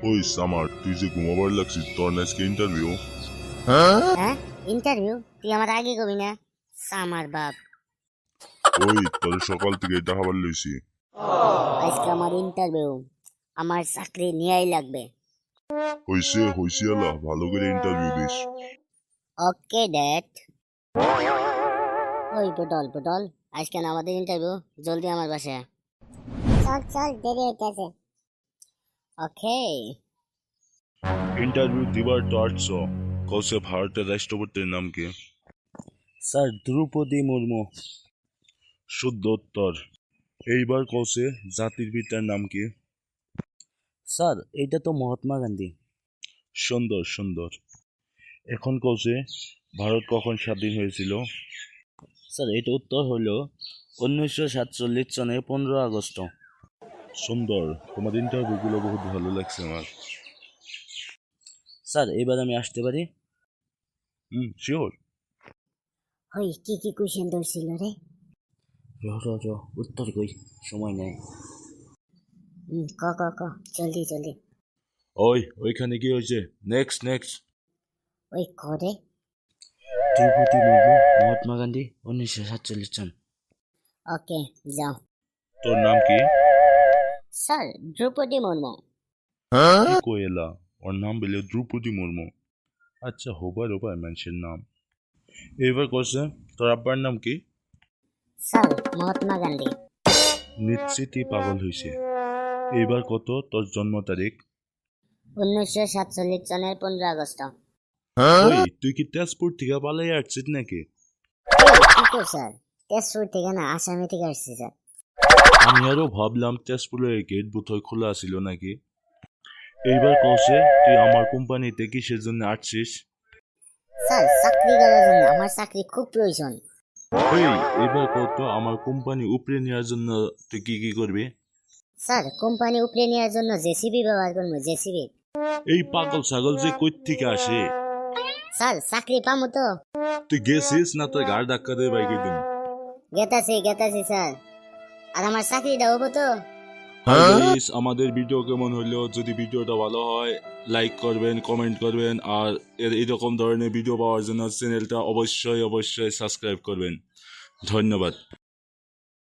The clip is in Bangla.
ওই সামার, তুই যে ঘুমাবার লাগছিস, তোর না আজকে ইন্টারভিউ? হ্যাঁ, ইন্টারভিউ? তুই আমার আগে কবি না সামার বাপ। ওই তোর সকাল থেকে এটা খাবার লইছি। আজকে আমার ইন্টারভিউ, আমার চাকরি নিয়েই লাগবে। হইছে হইছে আলা, ভালো করে ইন্টারভিউ দিস। Okay dad. ওই পটল পটল, আজকে না আমাদের ইন্টারভিউ, জলদি আমার বাসায়। চল চল, দেরি হইতেছে। ওকে। ইন্টারভিউ দিবার তো আসছ, কৌশে ভারতের রাষ্ট্রপতির নাম কি? স্যার দ্রৌপদী মুর্মু। শুদ্ধ উত্তর। এইবার কৌশে জাতির পিতার নাম কি? স্যার এইটা তো মহাত্মা গান্ধী। সুন্দর সুন্দর। এখন কৌশে ভারত কখন স্বাধীন হয়েছিল? স্যার এটা উত্তর হলো 1947 সনের 15 আগস্ট। সুন্দর, তোমার ইন্টারভিউগুলো বহুত ভালো লাগছে আমার। স্যার এবার আমি আসতে পারি? শিওর। ওই কি কি কোয়েশ্চেন ধরছিল রে? র উত্তর কই, সময় নেই। ক ক ক, জলদি জলদি। ওইখানে কি হয়েছে? Next next. ওই করে। দ্রৌপদী মুর্মু, মহাত্মা গান্ধী, 1947 সন। ওকে, যাও। তোর নাম কি? স্যার দ্রৌপদী মুর্মু। কি কোয়েলা, ওর নাম বলে দ্রৌপদী মুর্মু। আচ্ছা, হোবার হোবার মানুষের নাম। এইবার করছে, তোর আব্বার নাম কি? স্যার মহাত্মা গান্ধী। নিশ্চিতই পাগল হয়েছে। এইবার কত তোর জন্ম তারিখ? 1947 সনের 15 আগস্ট। ওই তুই কি তেজপুর থেকে পালাই আসছিস নাকি? কি কো স্যার? তেজপুর থেকে না, আসামি থেকে আসছি স্যার। আমি আরো ভাবলাম তেজপুরের গেট বোধহয় খোলা ছিল নাকি। এইবার কৌশে তুই আমার কোম্পানিতে কিসের জন্য আসছিস? স্যার চাকরি করার জন্য, আমার চাকরি খুব প্রয়োজন। ওই এবার কত আমার কোম্পানি উপরে নেওয়ার জন্য তুই কি কি করবি? স্যার কোম্পানি উপরে নেওয়ার জন্য জেসিবি ব্যবহার করবো, জেসিবি। এই পাগল ছাগল যে কই থেকে আসে? স্যার চাকরি পামু তো? তুই গেছিস না তোর গাড় ধাক্কা দিয়ে বাইকে দিন? গেতাছি স্যার। আর আমার চাকরিটা হবো তো? হাই গাইস, আমাদের ভিডিও কেমন হলো? যদি ভিডিওটা ভালো হয় লাইক করবেন, কমেন্ট করবেন, আর এরকম ধরনের ভিডিও পাওয়ার জন্য চ্যানেলটা অবশ্যই অবশ্যই সাবস্ক্রাইব করবেন। ধন্যবাদ।